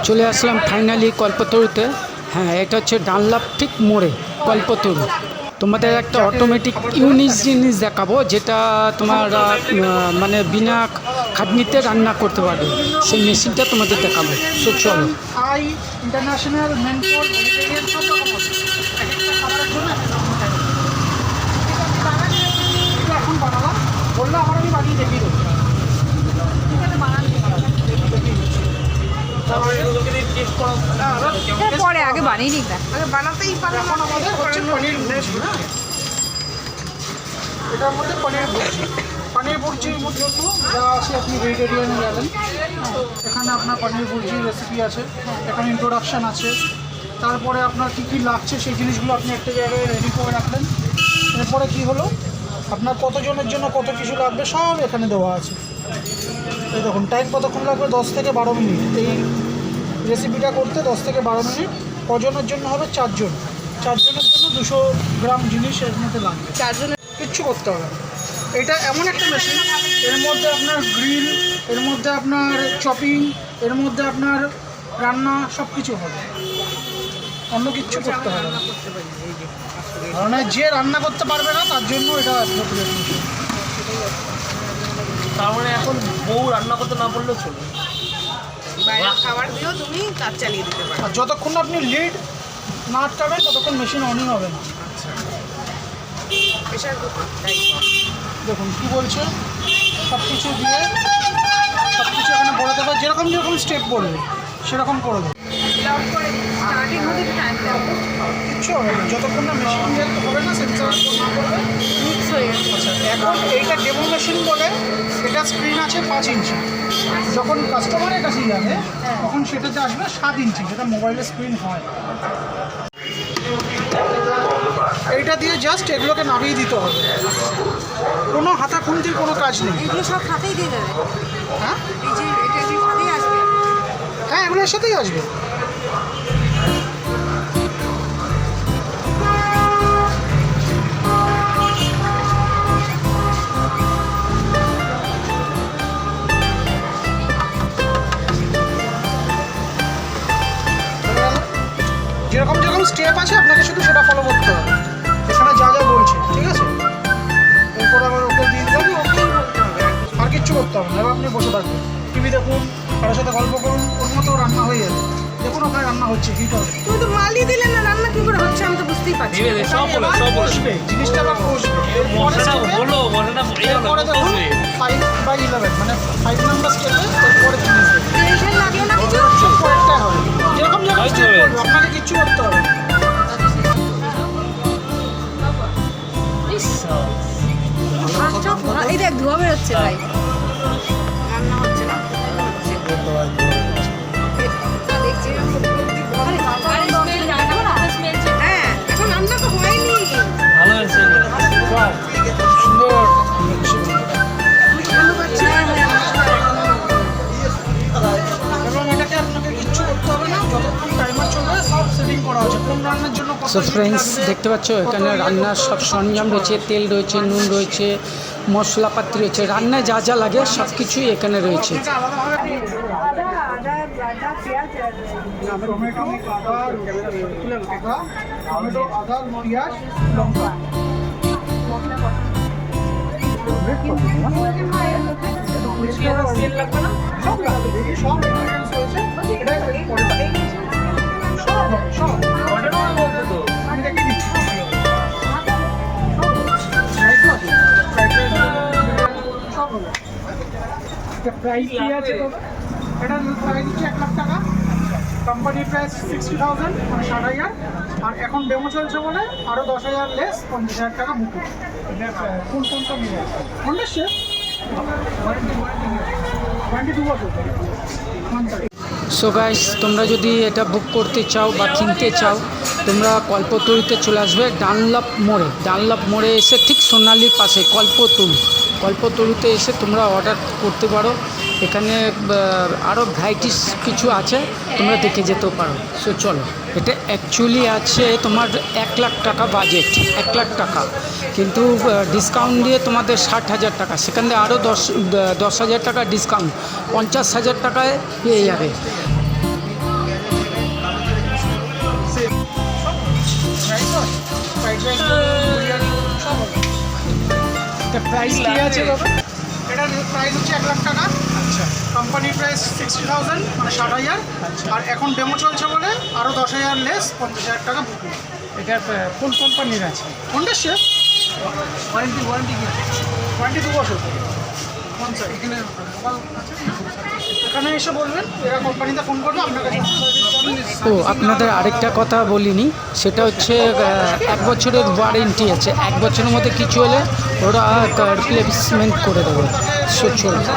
চলে আসলাম ফাইনালি কল্পতরুতে। হ্যাঁ, এটা হচ্ছে ডানলাপ ঠিক মোড়ে কল্পতরু। তোমাদের একটা অটোমেটিক ইউনিক জিনিস দেখাবো, যেটা তোমার মানে বিনা খাটনিতে রান্না করতে পারবে, সেই মেশিনটা তোমাদের দেখাবো। সো চলো। হাই ইন্টারন্যাশনাল মেনফোর ভেজিটেরিয়ান সব রকম আছে। এক একটা খাবারের জন্য এক একটা রকম টাইম। এটা এখন বানালাম, বললে আমার আমি বানিয়ে দেখিয়ে দেবো। ঠিক আছে, বানান পরে আগে বানিয়ে নিক না, আগে বানাতেই পারে। এখন আমাদের হচ্ছে পনির ভুর্জি। হ্যাঁ, এটার মধ্যে পনির ভুর্জি। পনির ভুর্জির মধ্যে তো যা আছে আপনি ভেজিটেরিয়ানে গেলেন, এখানে আপনার পনির ভুর্জির রেসিপি আছে, এখানে ইন্ট্রোডাকশান আছে, তারপরে আপনার কী কী লাগছে সেই জিনিসগুলো আপনি একটা জায়গায় রেডি করে রাখলেন। এরপরে কি হলো, আপনার কতজনের জন্য কত কিছু লাগবে সব এখানে দেওয়া আছে। এই দেখুন, টাইম কতক্ষণ লাগবে, 10 থেকে 12 মিনিট। এই রেসিপিটা করতে 10 থেকে 12 মিনিট। কজনের জন্য হবে? 4 জন। 4 জনের জন্য 200 গ্রাম জিনিস এর মধ্যে লাগবে। 4 জনের কিচ্ছু করতে হবে না। এটা এমন একটা মেশিন, এর মধ্যে আপনার গ্রিল, এর মধ্যে আপনার চপিং, এর মধ্যে আপনার রান্না সব কিছু হবে, অন্য কিচ্ছু করতে হবে না। কারণ যে রান্না করতে পারবে না তার জন্য এটা অ্যাপ্রোপ্রিয়েট মেশিন। তার মানে এখন বউ রান্না করতে না পারলেও চলবে, বাইরের খাবার দিয়েও তুমি কাজ চালিয়ে দিতে পারো। আর যতক্ষণ না আপনি লিড না আটকাবেন ততক্ষণ মেশিন অনই হবে না। প্রেশার কুকার দেখুন কী বলছে, সব কিছু দিয়ে সব কিছু এখানে বলে দেবে, যেরকম যেরকম স্টেপ বলবে সেরকম করে দেবে। স্টার্টিং হতে একটু টাইম লাগবে, কিচ্ছু হবে না যতক্ষণ না মেশিন হবে না সেন্সার না করবে। মিক্স হয়ে গেছে। আচ্ছা, এখন এইটা ডেমো মেশিন বলে, এটা স্ক্রিন আছে 5 ইঞ্চি। যখন কাস্টমারের কাছে যাবে তখন সেটাতে আসবে 7 ইঞ্চি, যেটা মোবাইলের স্ক্রিন হয়। এইটা দিয়ে জাস্ট এগুলোকে নামিয়ে দিতে হবে, কোনো হাতা খুন্তির কোনো কাজ নেই। এগুলো সব সাথেই দিয়ে দেবে। হ্যাঁ এই যে এটা কি সাথেই আসবে? হ্যাঁ, এগুলোর সাথেই আসবে। যেরকম যেরকম স্টেপ আছে আপনাকে শুধু সেটা ফলো করতে হবে, এখানে যা যা বলছে। ঠিক আছে, এরপর আবার ওকে দিয়ে দেবেন, ওকেই বলতে হবে। আর কিচ্ছু করতে হবে না। এবার আপনি বসে থাকবেন, টিভি দেখুন, কারোর সাথে গল্প করুন, ওর মতো রান্না হয়ে যাবে। দেখুন ওখানে রান্না হচ্ছে, হিট হবে। তুমি তো মালি দিলে না, রান্না কি করে হচ্ছে আমি তো বুঝতেই পারছি না। সব বলে এবার সব বলে বসবে, জিনিসটা আবার বসবে। মশলাটা বলো, মশলাটা এরপরে দেখুন 5/11 মানে 5 নাম্বার স্টেপে এরপরে জিনিস দেবে। টেনশন লাগলো না কিছু? সব পরেরটা হবে, যেরকম যেরকম হয়তো স্টেপ হবে। করবে আপনাকে কিচ্ছু করতে হবে না। এই দেখ ধোয়া বেরোচ্ছে ভাই, রান্না হচ্ছে না, হচ্ছে। দেখছি হ্যাঁ, এখন রান্না তো হয়নি। ভালো হয়েছে। সুন্দর। এবং এটাকে আপনাকে কিচ্ছু করতে হবে না, যতক্ষণ টাইমার চলবে সব সেটিং করা আছে, কোন রান্নার জন্য কত সো হিট ফ্রেন্ডস, লাগবে। দেখতে পাচ্ছ এখানে রান্নার সব সরঞ্জাম রয়েছে, তেল রয়েছে, নুন রয়েছে, মশলাপাতি রয়েছে, রান্নায় যা যা লাগে সব কিছুই এখানে রয়েছে। এটা আলাদাভাবে টমেটো, আদা, পেঁয়াজ, লঙ্কা। সব লাগবে, সব ingredients রয়েছে। এটাই পরে দেবে। সব হবে, সব। আমি দেখিয়ে দিচ্ছি। Fried rice আছে, fried rice, সব হবে। এটা প্রাইস কি আছে তো? এটা প্রাইস হচ্ছে 1 লাখ টাকা, কোম্পানির প্রাইস 60,000 মানে 60,000, আর এখন ডেমো চলছে বলে আরও 10,000 লেস, 50,000 টাকা বুকিং। ফুল ফোনটা নিয়ে ফোনটা শেষ, ওয়ারেন্টি 2 বছর। সো গাইস, তোমরা যদি এটা বুক করতে চাও বা কিনতে চাও, তোমরা কল্পতরুতে চলে আসবে ডানলাপ মোড়ে। ডানলাপ মোড়ে এসে ঠিক সোনালির পাশে কল্পতরুতে এসে তোমরা অর্ডার করতে পারো। এখানে আরও ভ্যারাইটিস কিছু আছে, তোমরা দেখে যেতেও পারো। সো চলো, এটা অ্যাকচুয়ালি আছে তোমার 1 লাখ টাকা বাজেট, 1 লাখ টাকা, কিন্তু ডিসকাউন্ট দিয়ে তোমাদের 60,000 টাকা, সেখান থেকে আরও 10,000 টাকা ডিসকাউন্ট, 50,000 টাকায় পেয়ে যাবে। প্রাইস কি আছে দাদা? এটার প্রাইস হচ্ছে 1 লাখ টাকা। আচ্ছা কোম্পানি প্রাইস 60,000 মানে 60,000। আর এখন ডেমো চলছে বলে আরও 10,000 লেস 50,000 টাকা বুকিং। এটা কোন কোম্পানির আছে? কোনটা শেফ? ওয়ারেন্টি কি? 22 বছর। কোন স্যার? এখানে মোবাইল আছে? এখানে এসে বলবেন, এরা কোম্পানিতে ফোন করবে আপনার কাছে। ও আপনাদের আরেকটা কথা বলিনি, সেটা হচ্ছে 1 বছরের ওয়ারেন্টি আছে। 1 বছরের মধ্যে কিছু হলে ওরা রিপ্লেসমেন্ট করে দেবে। চলবে।